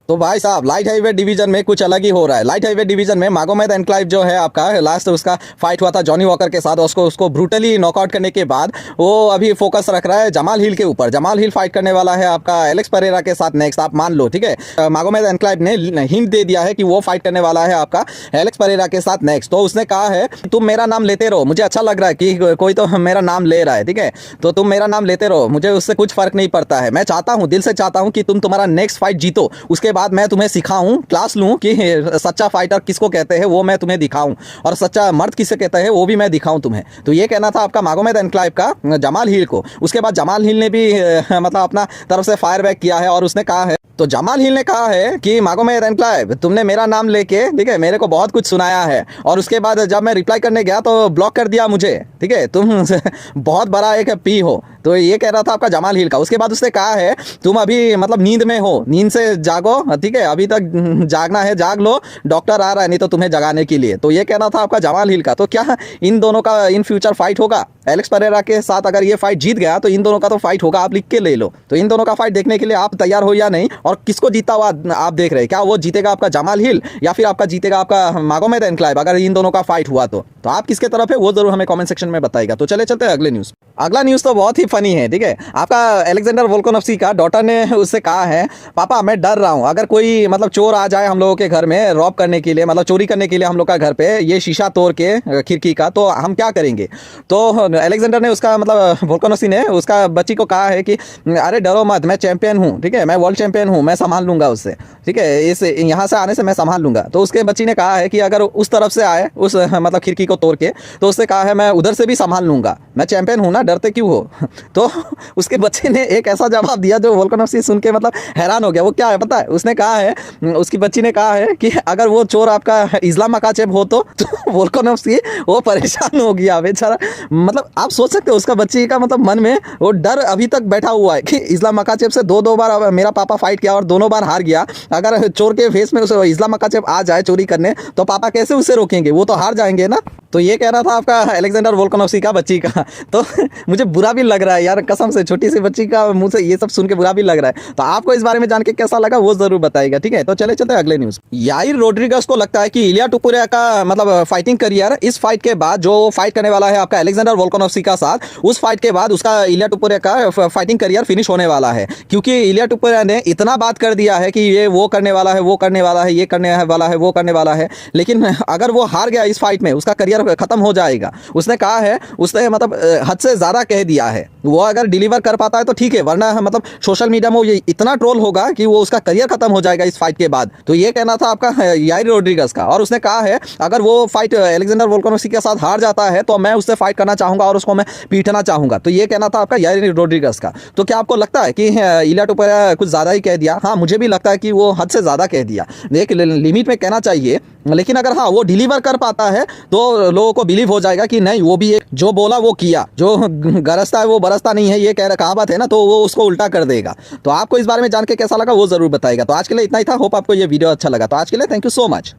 तो भाई साहब लाइट हाईवे डिवीजन में कुछ अलग ही हो रहा है। लाइट हाईवे डिवीजन में मागोमेद एनक्लाइव जो है आपका लास्ट उसका फाइट हुआ था जॉनी वॉकर के साथ, उसको ब्रूटली नॉकआउट करने के बाद वो अभी फोकस रख रहा है जमाल हिल के ऊपर। जमाल हिल फाइट करने वाला है आपका एलेक्स परेरा के साथ नेक्स्ट, आप मान लो, ठीक है। मागोमेद एनक्लाइव ने हिंट दे दिया है कि वो फाइट करने वाला है आपका एलेक्स परेरा के साथ नेक्स्ट। तो उसने कहा है तुम मेरा नाम लेते रहो, मुझे अच्छा लग रहा है कि कोई तो मेरा नाम ले रहा है, ठीक है, तो तुम मेरा नाम लेते रहो, मुझे उससे कुछ फर्क नहीं पड़ता है। मैं चाहता हूँ, दिल से चाहता हूँ कि तुम तुम्हारा नेक्स्ट फाइट जीतो, उसके बाद मैं तुम्हें सिखाऊं, क्लास लूं कि सच्चा फाइटर किसको कहते हैं वो मैं तुम्हें दिखाऊं, और सच्चा मर्द किसे कहते हैं वो भी मैं दिखाऊं तुम्हें। तो ये कहना था आपका मागोमेद एनक्लाइव का जमाल हिल को। उसके बाद जमाल हिल ने भी मतलब अपना तरफ से फायर बैक किया है और उसने कहा है, तो जमाल हिल ने कहा है कि मागोमेद एनक्लाइव तुमने मेरा नाम लेके, ठीक है, मेरे को बहुत कुछ सुनाया है, और उसके बाद जब मैं रिप्लाई करने गया तो ब्लॉक कर दिया मुझे, ठीक है, तुम बहुत बड़ा एक पी हो। तो ये कह रहा था आपका जमाल हिल का। उसके बाद उसने कहा है तुम अभी मतलब नींद में हो, नींद से जागो, ठीक है, अभी तक जागना है जाग लो, डॉक्टर आ रहा है नहीं तो तुम्हें जगाने के लिए। तो ये कहना था आपका जमाल हिल का। तो क्या इन दोनों का इन फ्यूचर फाइट होगा एलेक्स परेरा के साथ? अगर ये फाइट जीत गया तो इन दोनों का तो फाइट होगा, आप लिख के ले लो। तो इन दोनों का फाइट देखने के लिए आप तैयार हो या नहीं, और किसको जीता हुआ आप देख रहे हैं? क्या वो जीतेगा आपका जमाल हिल या फिर आपका जीतेगा आपका मागोमेद एनक्लाइव? अगर इन दोनों का फाइट हुआ तो आप किसके तरफ है वो जरूर हमें कमेंट सेक्शन में बताइएगा। तो चले चलते हैं अगले न्यूज़। अगला न्यूज़ तो बहुत ही फनी है, ठीक है। आपका अलेक्जेंडर वोल्कानोव्स्की का डॉटर ने उससे कहा है, पापा मैं डर रहा हूँ, अगर कोई मतलब चोर आ जाए हम लोगों के घर में रॉब करने के लिए, मतलब चोरी करने के लिए हम लोग का घर पे ये शीशा तोड़ के खिड़की का, तो हम क्या करेंगे? तो अलेक्जेंडर ने उसका मतलब वोल्कानोव्स्की ने उसका बच्ची को कहा है कि अरे डरो मत, मैं चैंपियन हूँ, ठीक है, मैं वर्ल्ड चैंपियन हूँ, मैं संभाल लूंगा उससे, ठीक है, इस यहाँ से आने से मैं संभाल लूंगा। तो उसके बच्ची ने कहा है कि अगर उस तरफ से आए उस मतलब खिड़की को तोड़ के, तो उससे कहा है मैं उधर से भी संभाल लूंगा, मैं चैंपियन हूँ ना, डरते क्यों हो? तो उसके बच्चे ने एक ऐसा जवाब दिया जो वोल्कानोव्स्की सुन के मतलब हैरान हो गया। वो क्या है पता है? उसने कहा है, उसकी बच्ची ने कहा है कि अगर वो चोर आपका इस्लाम मकाचेब हो तो वोल्कानोव्स्की वो परेशान हो गया बेचारा। मतलब आप सोच सकते हो उसका बच्ची का मतलब मन में वो डर अभी तक बैठा हुआ है कि इस्लाम मकाचेब से दो बार मेरा पापा फाइट किया और दोनों बार हार गया, अगर चोर के फेस में उसे इस्लाम मकाचेब आ जाए चोरी करने तो पापा कैसे उसे रोकेंगे? वो तो हार जाएंगे ना। तो ये कह रहा था आपका अलेक्जेंडर वोल्कानोव्स्की का बच्ची का। तो मुझे बुरा भी लग रहा है यार, कसम से, छोटी सी बच्ची का मुंह से ये सब सुन के बुरा भी लग रहा है। तो आपको इस बारे में जान के कैसा लगा वो जरूर बताइएगा, ठीक है। तो चले चलते हैं अगले न्यूज़। याइर रोड्रिगस को लगता है कि इलिया टुपुरिया का मतलब फाइटिंग करियर इस फाइट के बाद जो फाइट करने वाला है आपका अलेक्जेंडर वोल्कानोव्स्की का साथ, उस फाइट के बाद उसका इलिया टुपुरिया का फाइटिंग करियर फिनिश होने वाला है। क्योंकि इलिया टुपुरिया ने इतना बात कर दिया है कि ये वो करने वाला है, वो करने वाला है, ये करने वाला है, वो करने वाला है, लेकिन अगर वो हार गया इस फाइट में उसका करियर खत्म हो जाएगा। उसने कहा है, उसने मतलब हद से ज्यादा कह दिया है। वो अगर डिलीवर कर पाता है तो ठीक है, वरना मतलब सोशल मीडिया में वो ये इतना ट्रोल होगा कि वो उसका करियर खत्म हो जाएगा इस फाइट के बाद। तो ये कहना था आपका याइर रोड्रिगस का। और उसने कहा है अगर वो फाइट अलेक्जेंडर वोल्कानोव्स्की के साथ हार जाता है तो मैं उससे फाइट करना चाहूंगा और उसको मैं पीटना चाहूंगा। तो ये कहना था आपका याइर रोड्रिगस का। तो क्या आपको लगता है कि इलिया टुपुरिया कुछ ज्यादा ही कह दिया? हाँ, मुझे भी लगता है कि वो हद से ज्यादा कह दिया। एक लिमिट में कहना चाहिए, लेकिन अगर हाँ वो डिलीवर कर पाता है तो लोगों को बिलीव हो जाएगा कि नहीं, वो भी एक जो बोला वो किया, जो गरजता है वो बरसता नहीं है, ये कहावत है ना, तो वो उसको उल्टा कर देगा। तो आपको इस बारे में जान के कैसा लगा वो जरूर बताइएगा। तो आज के लिए इतना ही था। होप आपको ये वीडियो अच्छा लगा। तो आज के लिए थैंक यू सो मच।